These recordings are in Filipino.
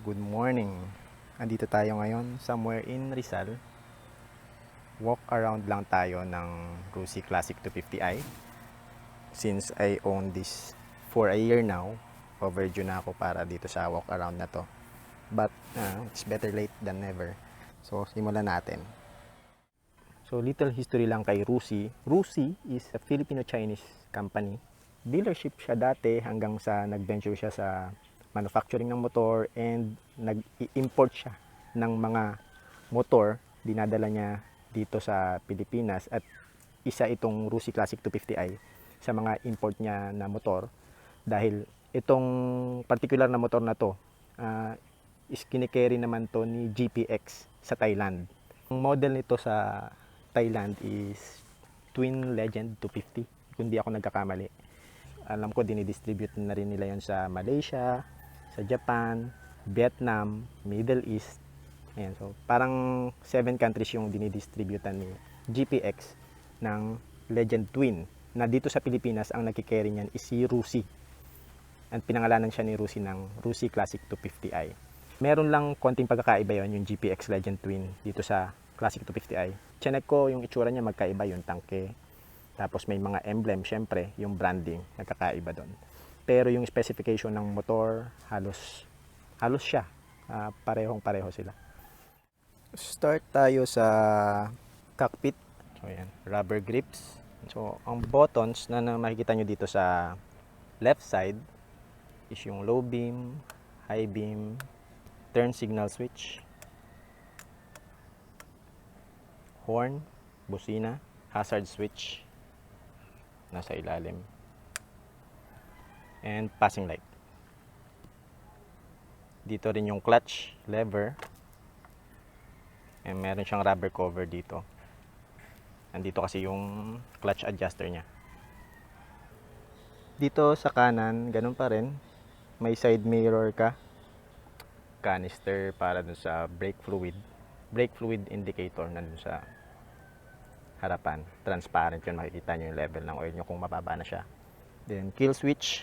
good morning. Andito tayo ngayon somewhere in Rizal. Walk around lang tayo ng Rusi Classic 250i. Since I own this for a year now, overdue na ako para dito sa walk around na to. But it's better late than never. So simulan natin. So little history lang kay Rusi. Rusi is a Filipino-Chinese company. Dealership siya dati hanggang sa nag-venture siya sa manufacturing ng motor and nag-import siya ng mga motor, dinadala niya dito sa Pilipinas at isa itong Rusi Classic 250i sa mga import niya na motor dahil itong particular na motor na to is kinikerry naman to ni GPX sa Thailand. Ang model nito sa Thailand is Twin Legend 250 kung di ako nagkakamali. Alam ko dinidistribute na rin nila yon sa Malaysia, sa Japan, Vietnam, Middle East. Ayan, so parang 7 countries yung dinidistributan ni GPX ng Legend Twin. Na dito sa Pilipinas, ang nagkikerry niyan is si Rusi. At pinangalanan siya ni Rusi ng Rusi Classic 250i. Meron lang konting pagkakaiba yon yung GPX Legend Twin dito sa Classic 250i. Chinek ko yung itsura niya, magkaiba yung tangke. Tapos may mga emblem, syempre, yung branding, nagkakaiba doon. Pero yung specification ng motor, halos siya. Parehong-pareho sila. Start tayo sa cockpit. So, yan, rubber grips. So, ang buttons na makikita nyo dito sa left side is yung low beam, high beam, turn signal switch, horn, busina, hazard switch, nasa ilalim, and passing light. Dito rin yung clutch lever, and meron siyang rubber cover dito. Nandito kasi yung clutch adjuster niya. Dito sa kanan, ganun pa rin, may side mirror ka, canister para dun sa brake fluid indicator nandun sa harapan, transparent yun, makikita nyo yung level ng oil nyo kung mababa na siya. Then kill switch,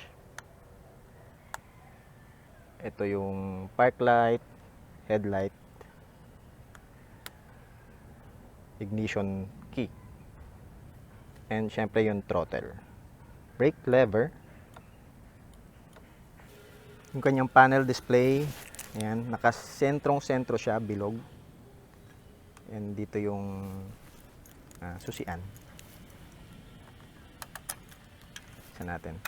ito yung park light, headlight, ignition key, and syempre yung throttle. Brake lever, yung kanyang panel display, ayan, nakasentrong-sentro siya, bilog, and dito yung susian. Isa natin.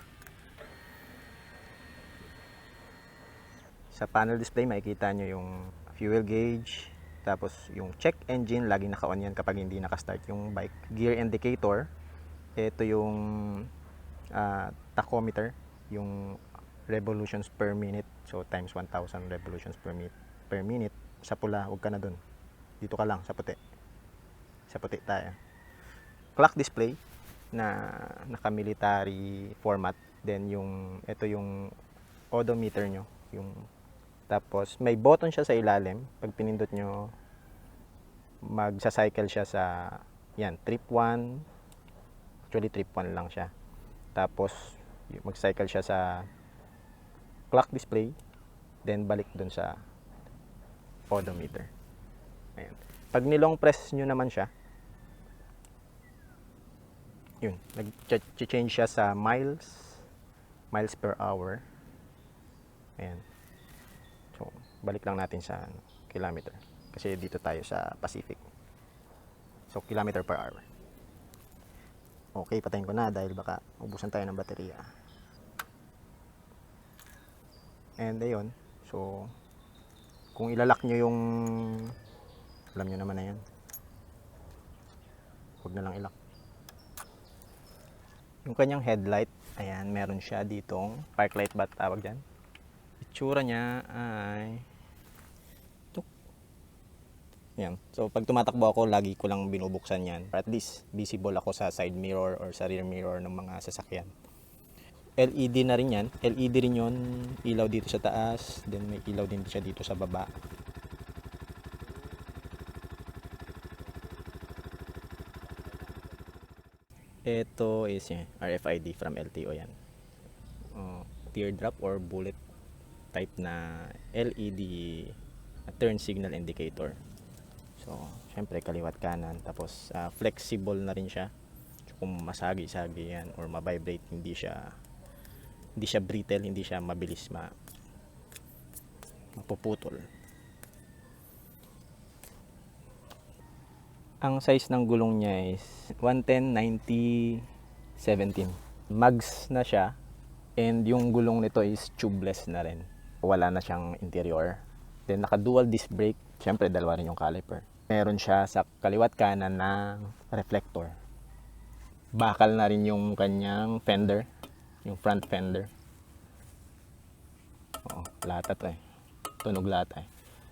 Sa panel display makikita nyo yung fuel gauge, tapos yung check engine, laging naka-on yan kapag hindi naka-start yung bike. Gear indicator, ito yung tachometer, yung revolutions per minute, so times 1,000 revolutions per minute. Sa pula, huwag ka na dun, dito ka lang sa puti tayo. Clock display na naka-military format, then ito yung odometer nyo, tapos may button siya sa ilalim. Pag pinindot nyo, magsa-cycle siya sa trip 1. Actually trip 1 lang siya. Tapos mag-cycle siya sa clock display, then balik dun sa odometer. Ayan. Pag nilong press nyo naman siya, yun, nag-change siya sa miles per hour. Ayan. So, balik lang natin sa kilometer. Kasi dito tayo sa Pacific. So, kilometer per hour. Okay, patayin ko na dahil baka ubusan tayo ng baterya. And ayun. So, kung ilalak nyo yung, alam nyo naman na yan, huwag na lang ilak. Yung kanyang headlight, ayan, meron siya ditong park light ba tawag dyan. Itsura niya ay yan. So pag tumatakbo ako, lagi ko lang binubuksan yan. At least visible ako sa side mirror or sa rear mirror ng mga sasakyan. LED na rin yan. LED rin yun. Ilaw dito sa taas. Then may ilaw din siya dito sa baba. Ito is RFID from LTO yan. Teardrop or bullet type na LED turn signal indicator. So, syempre kaliwat kanan, tapos flexible na rin siya. So, kung masagi-sagi yan or ma-vibrate, hindi siya brittle, hindi siya mabilis mapuputol. Ang size ng gulong niya is 110, 90, 17. Mags na siya, and yung gulong nito is tubeless na rin. Wala na siyang interior. Then naka dual disc brake, syempre dalawa rin yung caliper. Meron siya sa kaliwat kanan ng reflector. Bakal na rin yung kanyang fender, yung front fender. Oo, lata to eh. Tunog lata eh.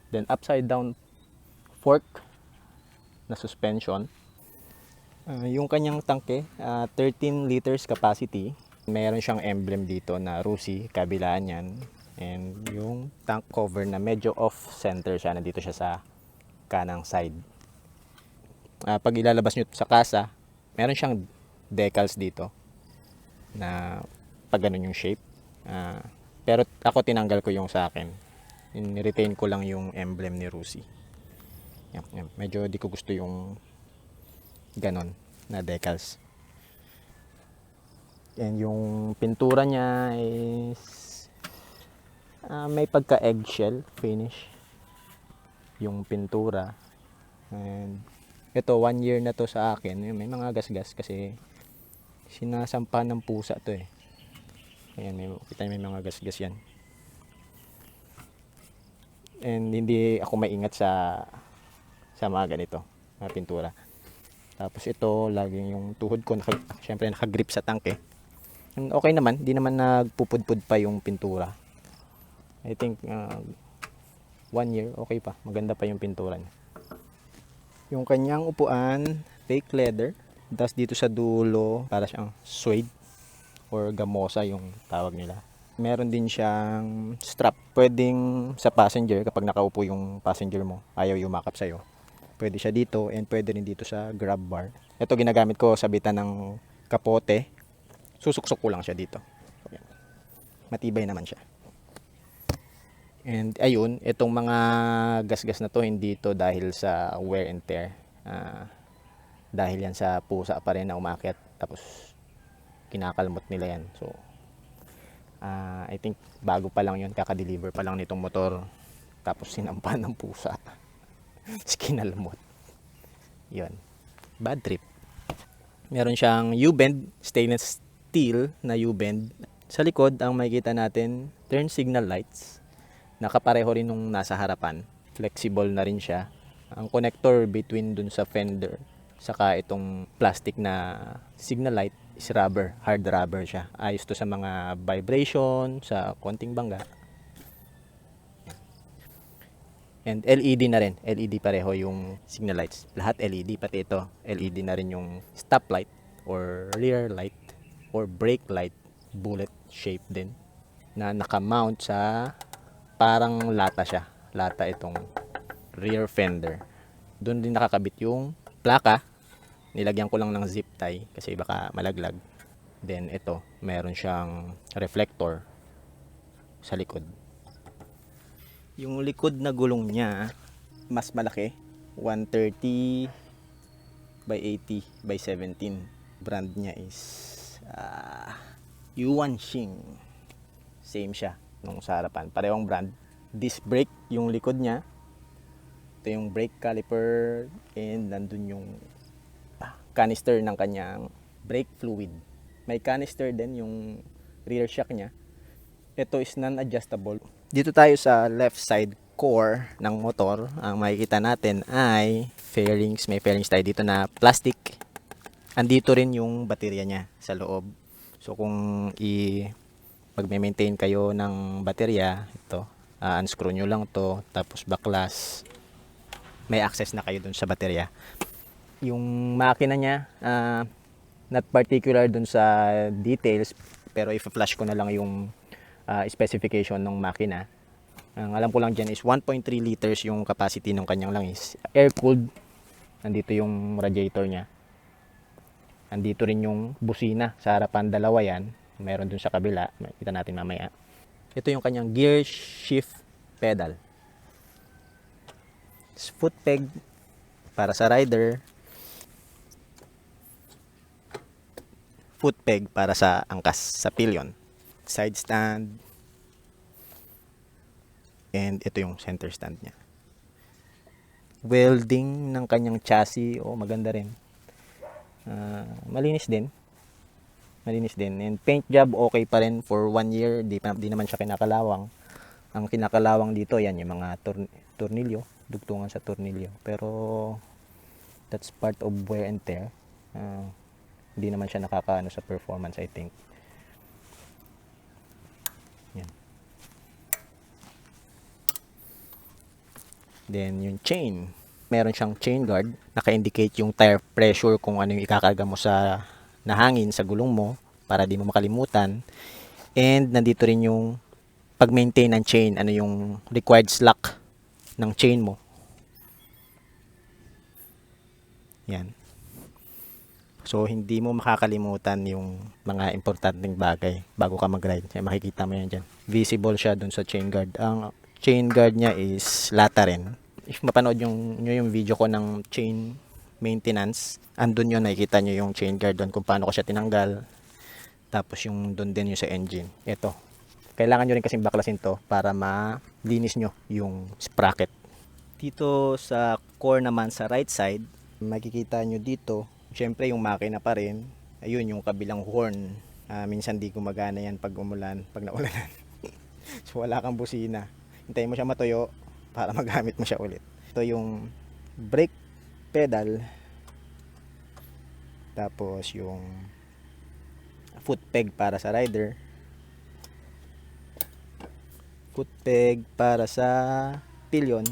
Then upside down fork na suspension. Yung kanyang tangke, 13 liters capacity. Meron siyang emblem dito na Rusi, kabilaan yan. And yung tank cover na medyo off center siya, nandito siya sa kanang side. Pag ilalabas nyo sa kasa, meron siyang decals dito na pag ganun yung shape. Pero ako tinanggal ko yung sa akin. Retain ko lang yung emblem ni Rusi. Yan. Medyo di ko gusto yung ganon na decals. And yung pintura niya is may pagka eggshell finish yung pintura. And ito 1 year na to sa akin. May mga gasgas kasi sinasampa ng pusa to eh. Ayan, kita may mga gasgas yan. And hindi ako maingat sa mga ganito na pintura. Tapos ito, laging yung tuhod ko syempre nakagrip sa tanke. And okay naman, di naman nagpupudpud pa yung pintura. I think 1 year, okay pa. Maganda pa yung pintura niya. Yung kanyang upuan, fake leather. Tapos dito sa dulo, para siyang suede or gamosa yung tawag nila. Meron din siyang strap. Pwedeng sa passenger, kapag nakaupo yung passenger mo, ayaw yumakap sa'yo. Pwede siya dito and pwede rin dito sa grab bar. Ito ginagamit ko sabitan ng kapote. Susuksok ko lang siya dito. Matibay naman siya. And ayun, itong mga gasgas na to, hindi to dahil sa wear and tear. Dahil yan sa pusa pa rin na umakyat. Tapos kinakalmot nila yan. So I think bago pa lang yun, kaka-deliver pa lang nitong motor. Tapos sinampan ng pusa. Kinalmot. Yun. Bad trip. Meron siyang U-bend, stainless steel na U-bend. Sa likod, ang makikita natin, turn signal lights. Nakapareho rin nung nasa harapan. Flexible na rin siya. Ang connector between dun sa fender saka itong plastic na signal light is rubber, hard rubber siya. Ayos to sa mga vibration, sa konting bangga. And LED na rin. LED pareho yung signal lights. Lahat LED, pati ito. LED na rin yung stop light or rear light or brake light. Bullet shape din. Na nakamount sa parang lata siya. Lata itong rear fender. Doon din nakakabit yung plaka. Nilagyan ko lang ng zip tie kasi baka malaglag. Then ito, meron siyang reflector sa likod. Yung likod na gulong niya, mas malaki. 130 by 80 by 17. Brand niya is Yuanxing. Same siya nung sa harapan. Parehong brand. Disc brake yung likod niya. Ito yung brake caliper and nandun yung canister ng kanyang brake fluid. May canister din yung rear shock niya. Ito is non-adjustable. Dito tayo sa left side core ng motor. Ang makikita natin ay fairings. May fairings tayo dito na plastic. Andito rin yung baterya niya sa loob. So kung pag-maintain kayo ng baterya, ito, unscrew nyo lang to, tapos baklas, may access na kayo dun sa baterya. Yung makina niya, not particular dun sa details, pero i-flash ko na lang yung specification ng makina. Ang alam ko lang dyan is 1.3 liters yung capacity ng kanyang langis. Air-cooled. Nandito yung radiator niya. Nandito rin yung busina. Sa harapan, dalawa yan. Meron dun sa kabila. Makita natin mamaya. Ito yung kanyang gear shift pedal. Foot peg para sa rider. Foot peg para sa angkas sa pillion. Side stand. And ito yung center stand niya. Welding ng kanyang chassis. Maganda rin. Malinis din. And paint job okay pa rin for 1 year. Di naman siya kinakalawang. Ang kinakalawang dito, yan yung mga tornilyo, dugtungan sa tornilyo. Pero that's part of wear and tear. Hindi naman siya nakakaano sa performance, I think. Yan. Then yung chain, meron siyang chain guard, naka-indicate yung tire pressure kung ano yung ikakarga mo sa nahangin sa gulong mo para di mo makalimutan. And nandito rin yung pag-maintain ng chain, ano yung required slack ng chain mo. Yan. So, hindi mo makakalimutan yung mga importanteng bagay bago ka mag-ride. Makikita mo yan dyan. Visible siya dun sa chain guard. Ang chain guard niya is lata rin. If mapanood nyo yung video ko ng chain maintenance, andun yun, nakikita nyo yung chain guard doon kung paano ko siya tinanggal. Tapos yung doon din yung sa engine. Ito. Kailangan nyo rin kasing baklasin to para malinis nyo yung sprocket. Dito sa core naman sa right side, makikita nyo dito, syempre yung makina pa rin. Ayun yung kabilang horn. Minsan di gumagana yan pag umulan, pag naulanan. So wala kang busina. Hintayin mo siya matuyo para magamit mo siya ulit. Ito yung brake pedal. Tapos yung foot peg para sa rider. Foot peg para sa pillion.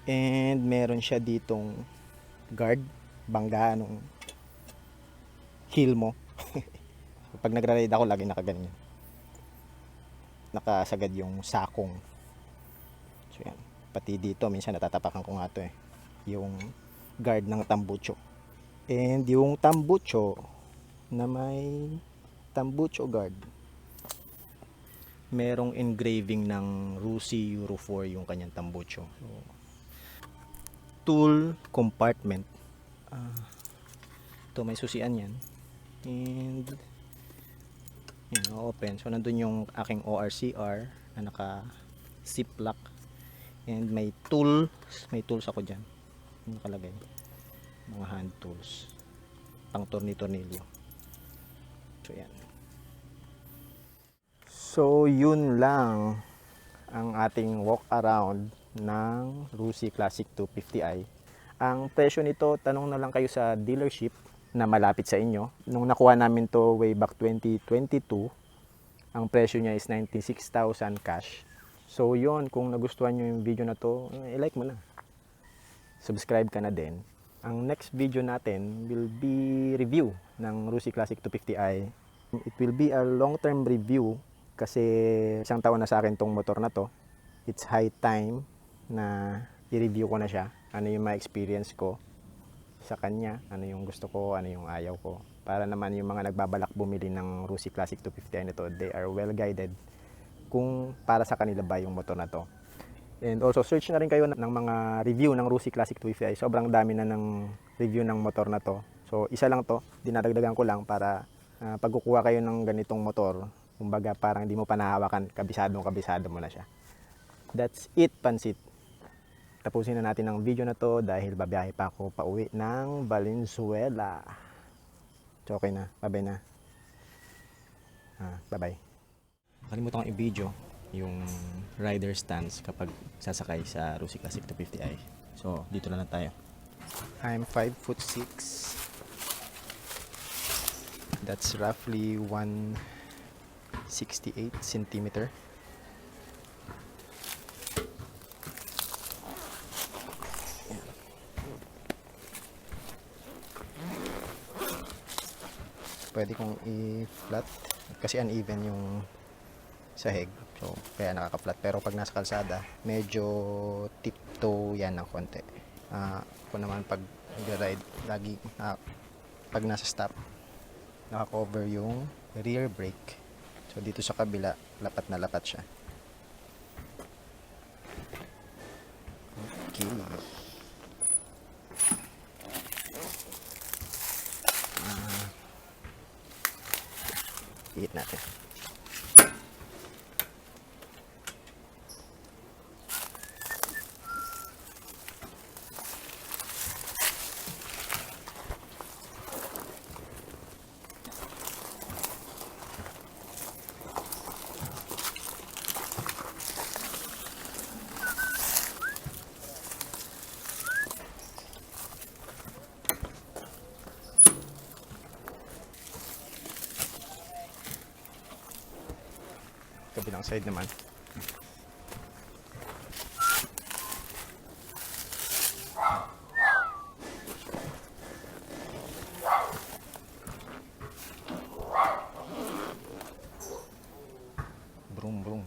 And meron siya ditong guard, bangga nung heel mo. Pag nagra-ride ako, lagi nakaganyan. Nakasagad yung sakong. So yan. Pati dito, minsan natatapakan ko nga to yung guard ng tambucho. And yung tambucho na may tambucho guard, merong engraving ng Rusi Euro 4 yung kanyang tambucho. So, tool compartment. Ito may susian yan. And open. So nandun yung aking ORCR na naka ziplock. And may tools ako dyan. Nakalagay. Mga hand tools. Pang tornilyo. So yan. So yun lang ang ating walk around ng Rusi Classic 250i. Ang presyo nito, tanong na lang kayo sa dealership na malapit sa inyo. Nung nakuha namin to way back 2022, ang presyo niya is 96,000 cash. So yun, kung nagustuhan nyo yung video na to, i-like mo na. Subscribe ka na din. Ang next video natin will be review ng Rusi Classic 250i. It will be a long-term review kasi isang taon na sa akin tong motor na to. It's high time na i-review ko na siya. Ano yung ma-experience ko sa kanya, ano yung gusto ko, ano yung ayaw ko. Para naman yung mga nagbabalak bumili ng Rusi Classic 250i nito, they are well guided kung para sa kanila ba yung motor na to. And also search na rin kayo ng mga review ng Rusi Classic 250i. Sobrang dami na ng review ng motor na to. So isa lang to, dinadagdagan ko lang para pag kukuha kayo ng ganitong motor, kumbaga parang di mo pa nahawakan, kabisado mo na siya. That's it, pansit. Tapusin na natin ang video na to dahil babiyahe pa ako pauwi ng Valenzuela. So okay na, bye-bye na. Bye-bye. Nakalimutan kong i-video yung rider stance kapag sasakay sa Rusi Classic 250i. So dito na lang tayo. I'm 5'6". That's roughly 168 centimeter. Pwede kong i-flat kasi uneven yung sahig, so kaya nakaka-flat. Pero pag nasa kalsada, medyo tiptoe yan ng konti. Ako naman pag ride lagi pag nasa stop, naka-cover yung rear brake. So dito sa kabila, lapat na lapat siya. Okay. Hit natin. Kabilang side naman. Brum brum.